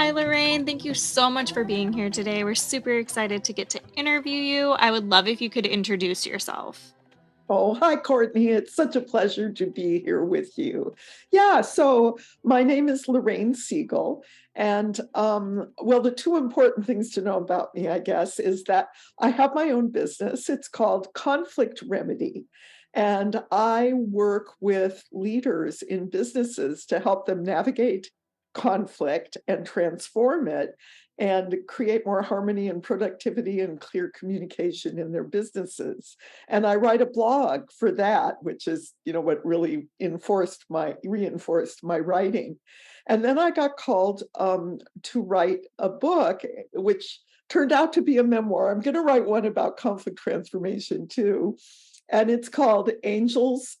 Hi, Lorraine. Thank you so much for being here today. We're super excited to get to interview you. I would love if you could introduce yourself. Oh, hi, Courtney. It's such a pleasure to be here with you. Yeah, so my name is Lorraine Segal. And well, the two important things to know about me, I guess, is that I have my own business. It's called Conflict Remedy. And I work with leaders in businesses to help them navigate conflict and transform it and create more harmony and productivity and clear communication in their businesses. And I write a blog for that, which is, what really reinforced my writing. And then I got called to write a book, which turned out to be a memoir. I'm going to write one about conflict transformation too, and it's called Angels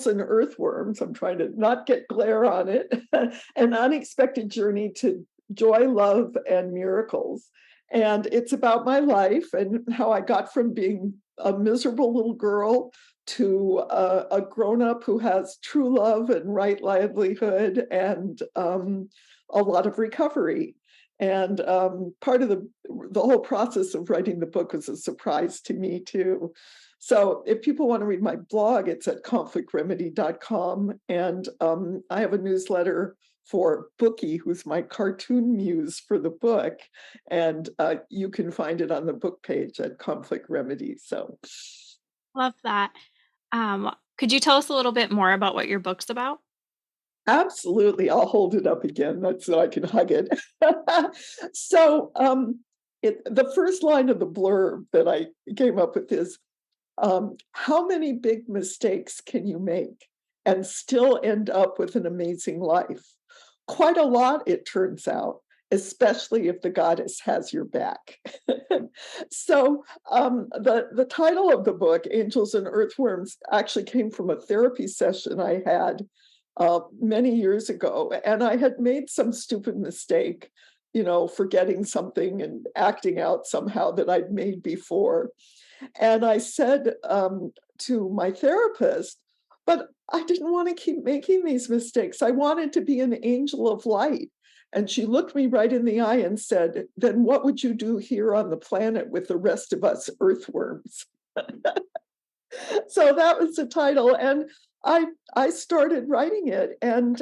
and Earthworms. I'm trying to not get glare on it. An unexpected journey to joy, love, and miracles. And it's about my life and how I got from being a miserable little girl to a grown up who has true love and right livelihood and a lot of recovery. And part of the whole process of writing the book was a surprise to me too. So if people want to read my blog, it's at conflictremedy.com. And I have a newsletter for Bookie, who's my cartoon muse for the book. And you can find it on the book page at Conflict Remedy. So Love that. Could you tell us a little bit more about what your book's about? absolutely, I'll hold it up again. That's so I can hug it. so the first line of the blurb that I came up with is, how many big mistakes can you make and still end up with an amazing life? Quite a lot, it turns out, especially if the goddess has your back. So the title of the book, Angels and Earthworms, actually came from a therapy session I had many years ago, and I had made some stupid mistake, forgetting something and acting out somehow that I'd made before. And I said to my therapist, but I didn't want to keep making these mistakes. I wanted to be an angel of light. And she looked me right in the eye and said, then what would you do here on the planet with the rest of us earthworms? So that was the title. And I started writing it, and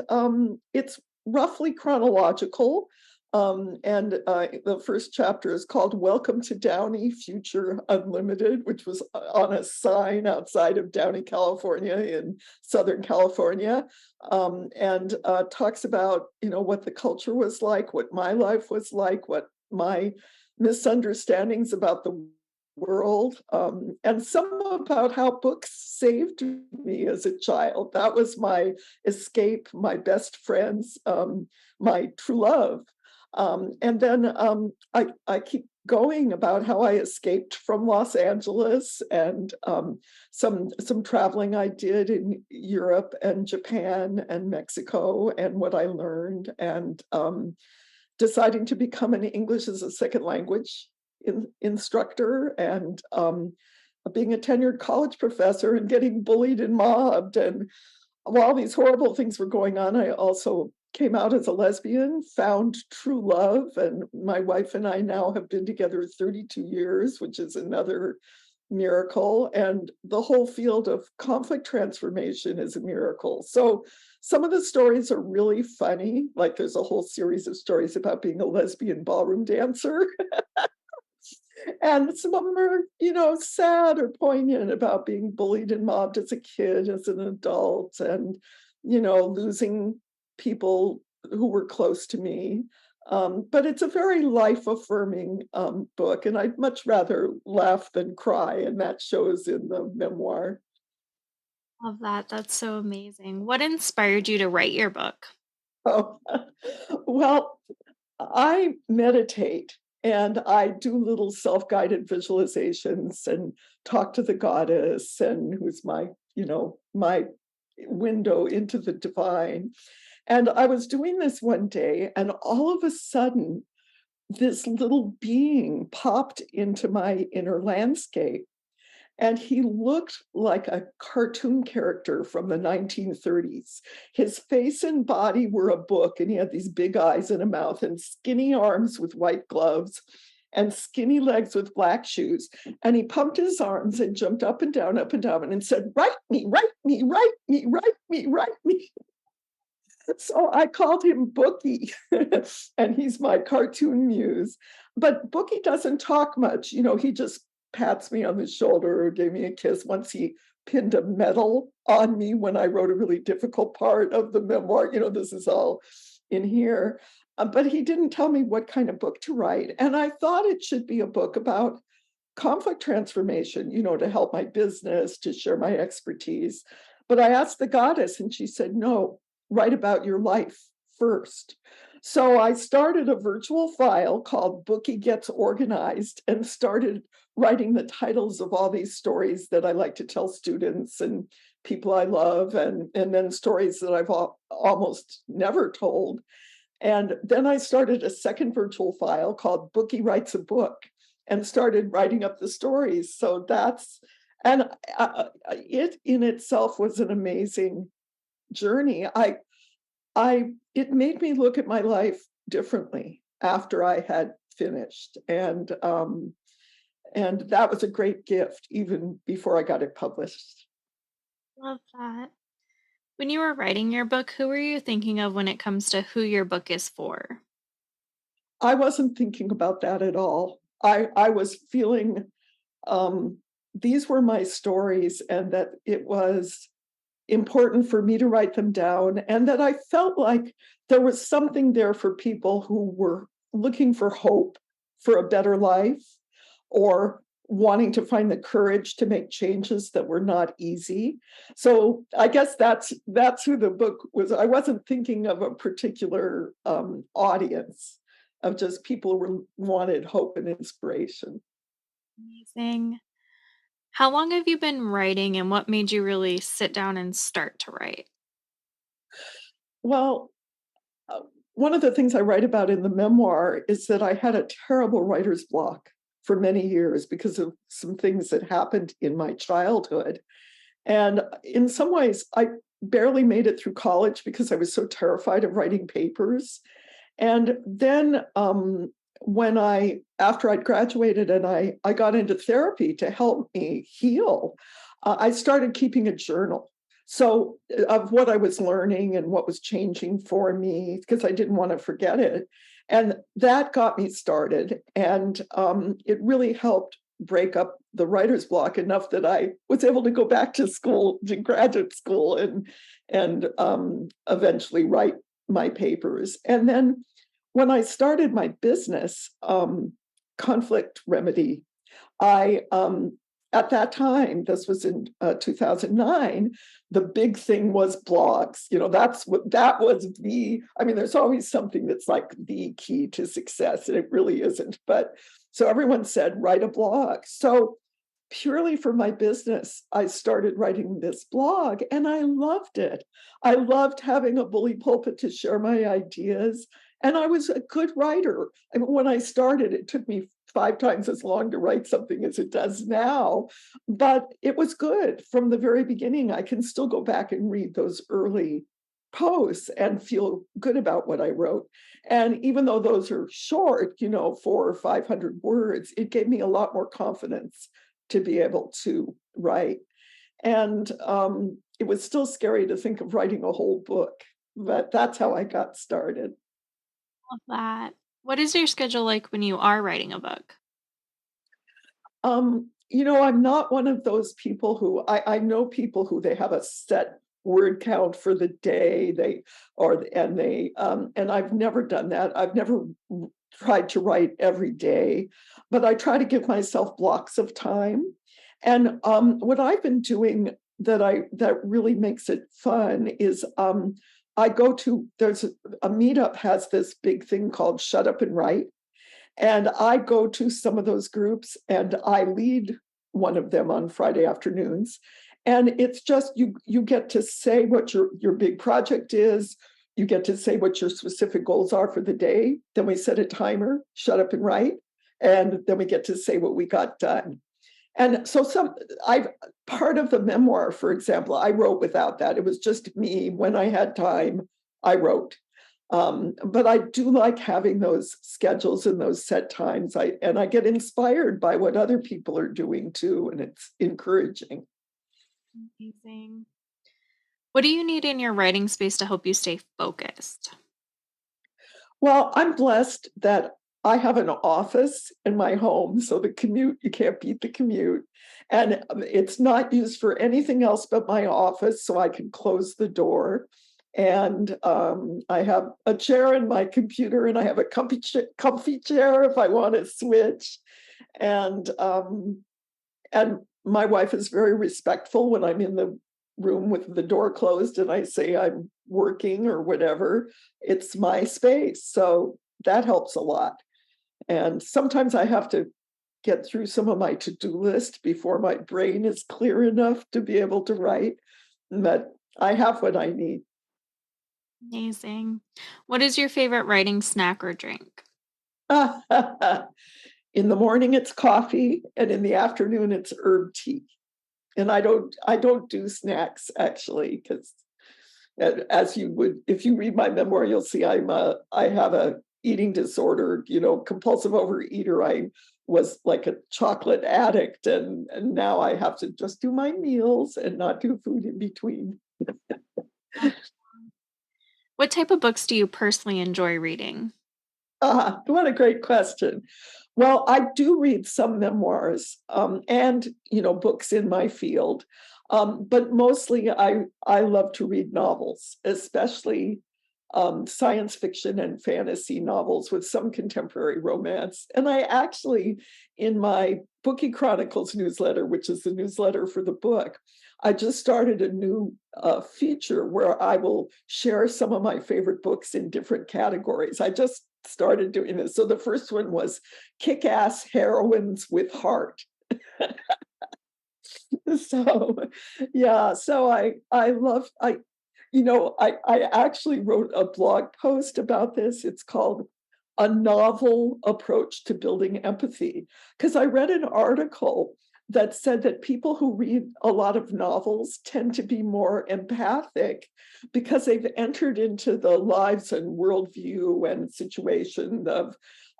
it's roughly chronological. And the first chapter is called Welcome to Downey, Future Unlimited, which was on a sign outside of Downey, California, in Southern California, and talks about, what the culture was like, what my life was like, what my misunderstandings about the world, and some about how books saved me as a child. That was my escape, my best friends, my true love. And then I keep going about how I escaped from Los Angeles and some traveling I did in Europe and Japan and Mexico and what I learned, and deciding to become an English as a second language instructor, and being a tenured college professor and getting bullied and mobbed. And while these horrible things were going on, I also came out as a lesbian, found true love, and my wife and I now have been together 32 years, which is another miracle. And the whole field of conflict transformation is a miracle. So some of the stories are really funny. Like there's a whole series of stories about being a lesbian ballroom dancer. And some of them are, sad or poignant about being bullied and mobbed as a kid, as an adult, and, losing people who were close to me. But it's a very life affirming book, and I'd much rather laugh than cry, and that shows in the memoir. Love that. That's so amazing. What inspired you to write your book? Oh, well, I meditate and I do little self-guided visualizations and talk to the goddess, and who's my window into the divine. And I was doing this one day, and all of a sudden, this little being popped into my inner landscape. and he looked like a cartoon character from the 1930s. His face and body were a book, and he had these big eyes and a mouth and skinny arms with white gloves and skinny legs with black shoes. And he pumped his arms and jumped up and down, and said, "Write me, write me, write me, write me, write me." So I called him Bookie, and he's my cartoon muse. But Bookie doesn't talk much. He just pats me on the shoulder or gave me a kiss. Once he pinned a medal on me when I wrote a really difficult part of the memoir. This is all in here. But he didn't tell me what kind of book to write. And I thought it should be a book about conflict transformation, to help my business, to share my expertise. But I asked the goddess, and she said, no, write about your life first. So I started a virtual file called Bookie Gets Organized and started writing the titles of all these stories that I like to tell students and people I love, and then stories that I've almost never told. And then I started a second virtual file called Bookie Writes a Book and started writing up the stories. So and it in itself was an amazing journey. It made me look at my life differently after I had finished. And that was a great gift, even before I got it published. Love that. When you were writing your book, who were you thinking of when it comes to who your book is for? I wasn't thinking about that at all. I was feeling um, these were my stories, and that it was important for me to write them down, and that I felt like there was something there for people who were looking for hope for a better life, or wanting to find the courage to make changes that were not easy. So I guess that's who the book was. I wasn't thinking of a particular audience, of just people who wanted hope and inspiration. Amazing. How long have you been writing and what made you really sit down and start to write? Well, uh, one of the things I write about in the memoir is that I had a terrible writer's block for many years because of some things that happened in my childhood. And in some ways, I barely made it through college because I was so terrified of writing papers. And then after I'd graduated and I got into therapy to help me heal, I started keeping a journal. So of what I was learning and what was changing for me, because I didn't want to forget it. And that got me started. And it really helped break up the writer's block enough that I was able to go back to school, to graduate school, and eventually write my papers. And then when I started my business, Conflict Remedy, I at that time, this was in 2009, the big thing was blogs. That was I mean, there's always something that's like the key to success, and it really isn't. But so everyone said, write a blog. So purely for my business, I started writing this blog, and I loved it. I loved having a bully pulpit to share my ideas. And I was a good writer. I mean, when I started, it took me 5 times as long to write something as it does now, but it was good from the very beginning. I can still go back and read those early posts and feel good about what I wrote. And even though those are short, 400 or 500 words, it gave me a lot more confidence to be able to write. And it was still scary to think of writing a whole book, but that's how I got started. Love that. What is your schedule like when you are writing a book? I'm not one of those people who I know people who they have a set word count for the day. And I've never done that. I've never tried to write every day, but I try to give myself blocks of time. And what I've been doing that really makes it fun is there's a meetup has this big thing called Shut Up and Write. And I go to some of those groups and I lead one of them on Friday afternoons. And it's just you get to say what your big project is. You get to say what your specific goals are for the day. Then we set a timer, shut up and write. And then we get to say what we got done. And so I part of the memoir, for example, I wrote without that. It was just me. When I had time, I wrote. But I do like having those schedules and those set times. I get inspired by what other people are doing too, and it's encouraging. Amazing. What do you need in your writing space to help you stay focused? Well, I'm blessed that I have an office in my home, so the commute, you can't beat the commute. And it's not used for anything else but my office, so I can close the door. And I have a chair in my computer, and I have a comfy chair if I want to switch. And and my wife is very respectful when I'm in the room with the door closed and I say I'm working or whatever. It's my space. So that helps a lot. And sometimes I have to get through some of my to-do list before my brain is clear enough to be able to write. But I have what I need. Amazing. What is your favorite writing snack or drink? In the morning it's coffee, and in the afternoon it's herb tea. And I don't do snacks actually, because as you would, if you read my memoir, you'll see I have a eating disorder, compulsive overeater. I was like a chocolate addict, and now I have to just do my meals and not do food in between. Oh, what type of books do you personally enjoy reading? What a great question. Well, I do read some memoirs, and books in my field, but mostly I love to read novels, especially science fiction and fantasy novels with some contemporary romance. And I actually, in my Bookie Chronicles newsletter, which is the newsletter for the book, I just started a new feature where I will share some of my favorite books in different categories. I just started doing this. So the first one was Kick Ass Heroines with Heart. So yeah, so I love I actually wrote a blog post about this. It's called A Novel Approach to Building Empathy, because I read an article that said that people who read a lot of novels tend to be more empathic because they've entered into the lives and worldview and situation of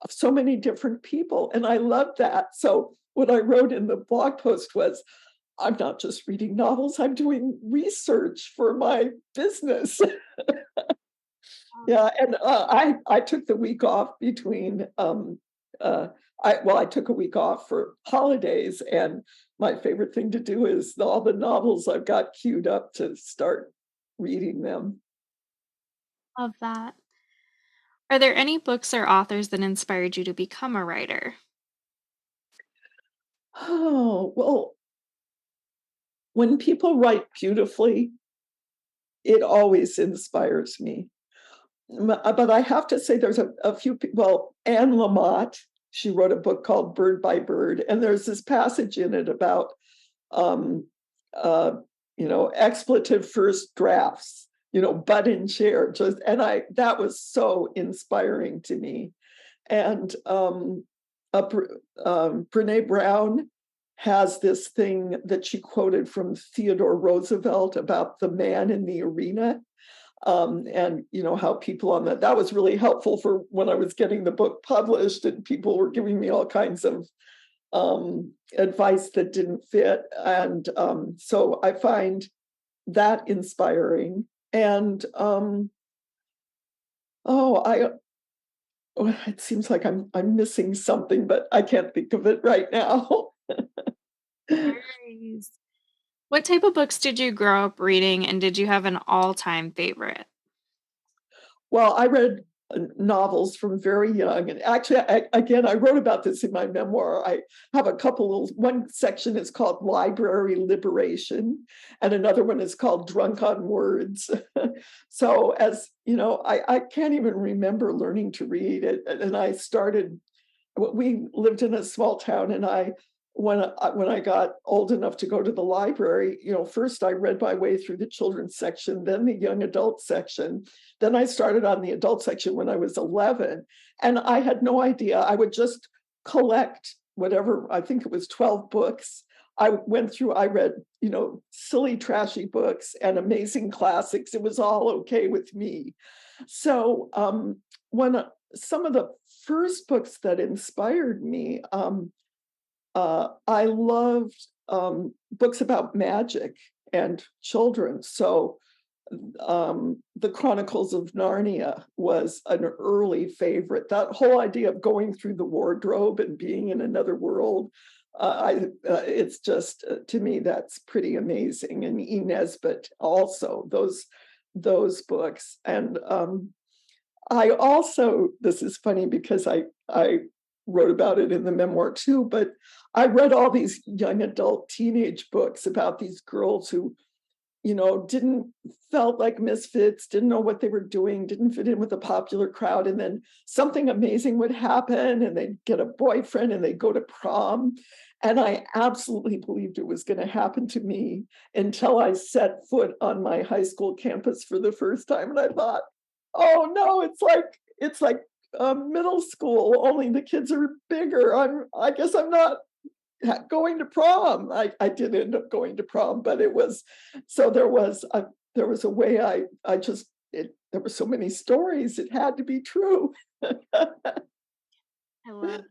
so many different people. And I love that. So what I wrote in the blog post was, I'm not just reading novels, I'm doing research for my business. Yeah, and I took the week off between I took a week off for holidays, and my favorite thing to do is all the novels I've got queued up to start reading them. Love that. Are there any books or authors that inspired you to become a writer? Oh, well, when people write beautifully, it always inspires me. But I have to say, there's a few people. Well, Anne Lamott, she wrote a book called Bird by Bird, and there's this passage in it about, um, uh, expletive first drafts, butt in chair. And that was so inspiring to me. And Brene Brown has this thing that she quoted from Theodore Roosevelt about the man in the arena, and how people on that was really helpful for when I was getting the book published, and people were giving me all kinds of advice that didn't fit. And so I find that inspiring. And oh I oh, it seems like I'm missing something, but I can't think of it right now. Worries. What type of books did you grow up reading, and did you have an all-time favorite? Well, I read novels from very young, and actually, again, I wrote about this in my memoir. I have a couple of, one section is called Library Liberation, and another one is called Drunk on Words. So, as you know, I can't even remember learning to read it, and I started. We lived in a small town, and when I got old enough to go to the library, first I read my way through the children's section, then the young adult section. Then I started on the adult section when I was 11, and I had no idea. I would just collect whatever, I think it was 12 books. I read, silly, trashy books and amazing classics. It was all okay with me. So when some of the first books that inspired me, I loved books about magic and children. So the Chronicles of Narnia was an early favorite. That whole idea of going through the wardrobe and being in another world, it's just to me that's pretty amazing. And E. Nesbit also those books. And I also, this is funny because I wrote about it in the memoir too, but I read all these young adult teenage books about these girls who didn't felt like misfits, didn't know what they were doing, didn't fit in with the popular crowd. And then something amazing would happen and they'd get a boyfriend and they'd go to prom. And I absolutely believed it was going to happen to me until I set foot on my high school campus for the first time. And I thought, oh no, it's like middle school, only the kids are bigger. I guess I'm not going to prom. I did end up going to prom, but it was so there was a way I just there were so many stories. It had to be true. I love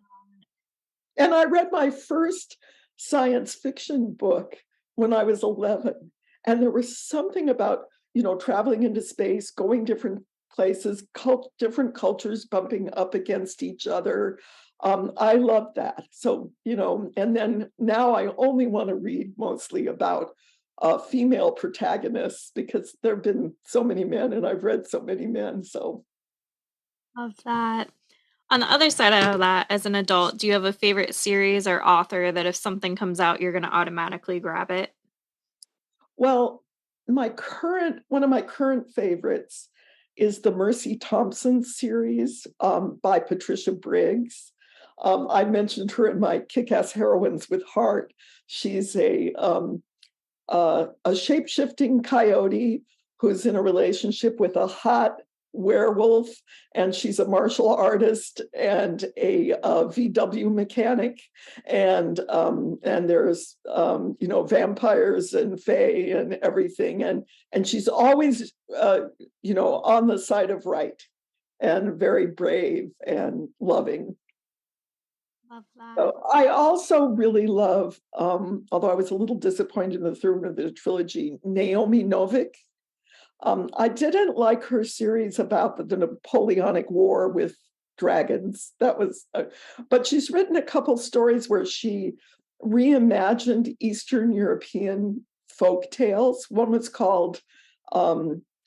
And I read my first science fiction book when I was 11. And there was something about, traveling into space, going different places, different cultures bumping up against each other. I love that. So, and then now I only want to read mostly about female protagonists because there have been so many men and I've read so many men. So, love that. On the other side of that, as an adult, do you have a favorite series or author that if something comes out, you're gonna automatically grab it? well, one of my current favorites is the Mercy Thompson series by Patricia Briggs. I mentioned her in my Kick-Ass Heroines with Heart. She's a shape-shifting coyote who's in a relationship with a hot werewolf, and she's a martial artist and a VW mechanic, and there's vampires and fae and everything, and she's always on the side of right and very brave and loving. Love that. So I also really love, although I was a little disappointed in the third of the trilogy, Naomi Novik. I didn't like her series about the Napoleonic War with dragons. But she's written a couple stories where she reimagined Eastern European folk tales. One was called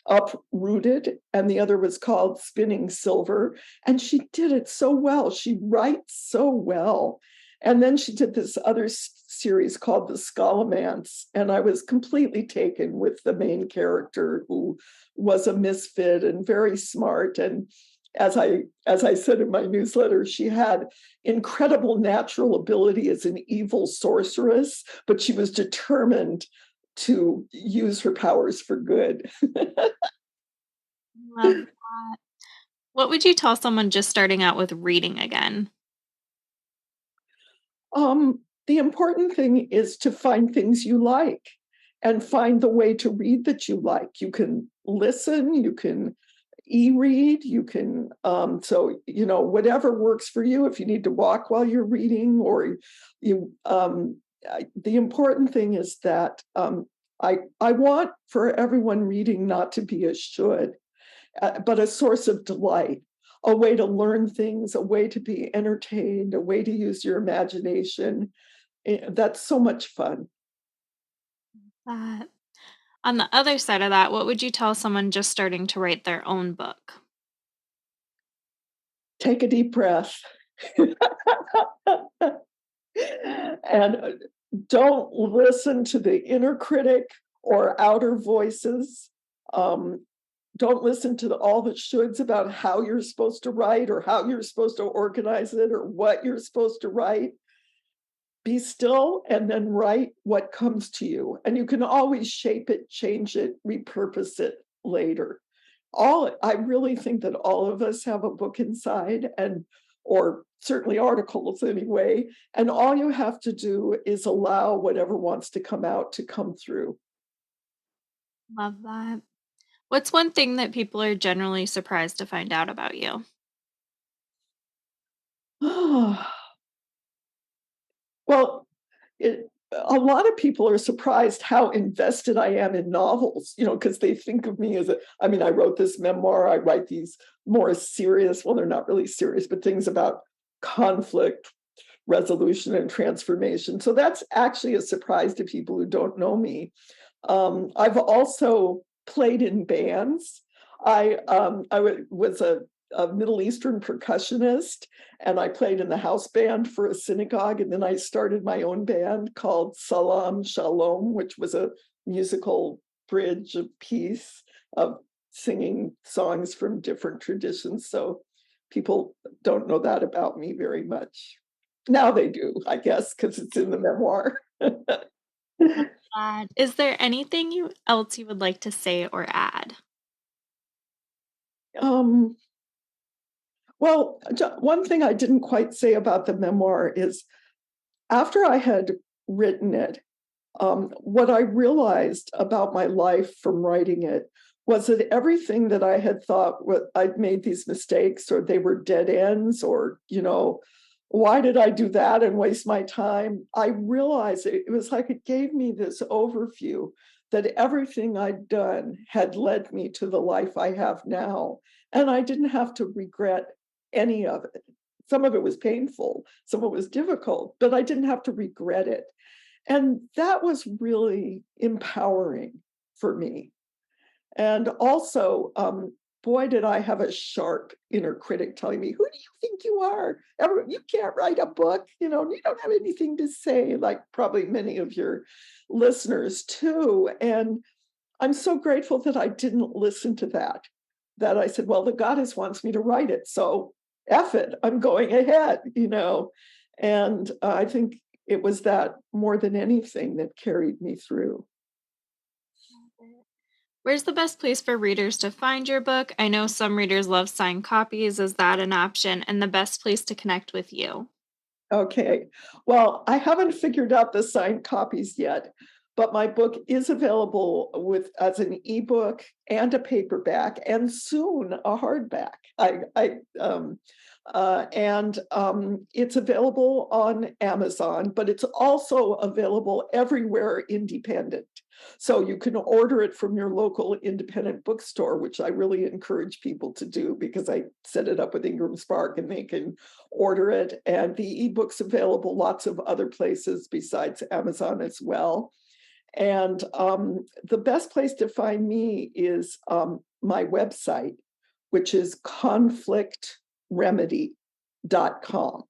Uprooted, and the other was called Spinning Silver. And she did it so well. She writes so well. And then she did this other series called The Scholomance, and I was completely taken with the main character who was a misfit and very smart. And as I said in my newsletter, she had incredible natural ability as an evil sorceress, but she was determined to use her powers for good. Love that. What would you tell someone just starting out with reading again? The important thing is to find things you like and find the way to read that you like. You can listen, you can e-read, you can whatever works for you. If you need to walk while you're reading, or the important thing is that I want for everyone reading not to be a should, but a source of delight, a way to learn things, a way to be entertained, a way to use your imagination. That's so much fun. That. On the other side of that, what would you tell someone just starting to write their own book? Take a deep breath. And don't listen to the inner critic or outer voices. Um, don't listen to all the shoulds about how you're supposed to write or how you're supposed to organize it or what you're supposed to write. Be still and then write what comes to you. And you can always shape it, change it, repurpose it later. I really think that all of us have a book inside, and or certainly articles anyway. And all you have to do is allow whatever wants to come out to come through. Love that. What's one thing that people are generally surprised to find out about you? Well, a lot of people are surprised how invested I am in novels, because they think of me as I mean, I wrote this memoir, I write these more serious, well, they're not really serious, but things about conflict resolution and transformation. So that's actually a surprise to people who don't know me. I've also played in bands. Was a Middle Eastern percussionist, and I played in the house band for a synagogue. And then I started my own band called Salam Shalom, which was a musical bridge, a piece of singing songs from different traditions. So people don't know that about me very much. Now they do, I guess, because it's in the memoir. Is there anything else you would like to say or add? um, well, one thing I didn't quite say about the memoir is after I had written it, what I realized about my life from writing it was that everything that I had thought I'd made these mistakes or they were dead ends or, why did I do that and waste my time? I realized it was like it gave me this overview that everything I'd done had led me to the life I have now. And I didn't have to regret any of it. Some of it was painful, some of it was difficult, but I didn't have to regret it. And that was really empowering for me. And also, boy, did I have a sharp inner critic telling me, who do you think you are? You can't write a book, you don't have anything to say, like probably many of your listeners too. And I'm so grateful that I didn't listen to that I said, well, the goddess wants me to write it. So F it, I'm going ahead. And I think it was that more than anything that carried me through. Where's the best place for readers to find your book? I know some readers love signed copies. Is that an option? And the best place to connect with you? Okay. Well, I haven't figured out the signed copies yet, but my book is available as an ebook and a paperback, and soon a hardback. It's available on Amazon, but it's also available everywhere independent. So you can order it from your local independent bookstore, which I really encourage people to do because I set it up with Ingram Spark and they can order it. And the ebook's available lots of other places besides Amazon as well. And the best place to find me is my website, which is conflictremedy.com.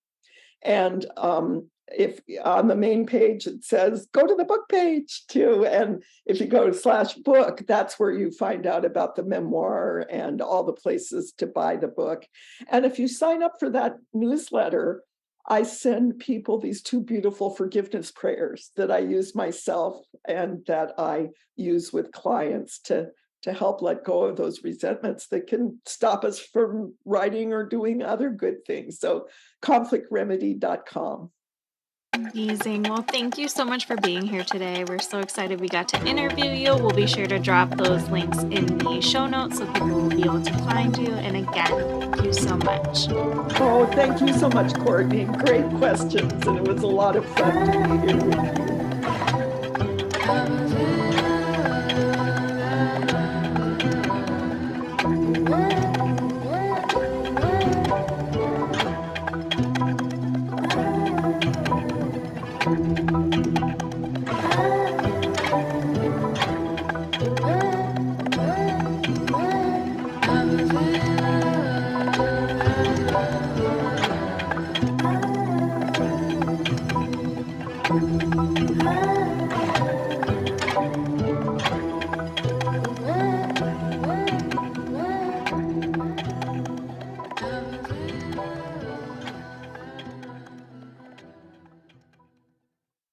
And if on the main page it says go to the book page too, and if you go to /book, that's where you find out about the memoir and all the places to buy the book. And if you sign up for that newsletter, I send people these two beautiful forgiveness prayers that I use myself and that I use with clients to help let go of those resentments that can stop us from writing or doing other good things. So conflictremedy.com. Amazing. Well, thank you so much for being here today. We're so excited we got to interview you. We'll be sure to drop those links in the show notes so people will be able to find you. And again, thank you so much. Oh, thank you so much, Courtney. Great questions. And it was a lot of fun to be here with you.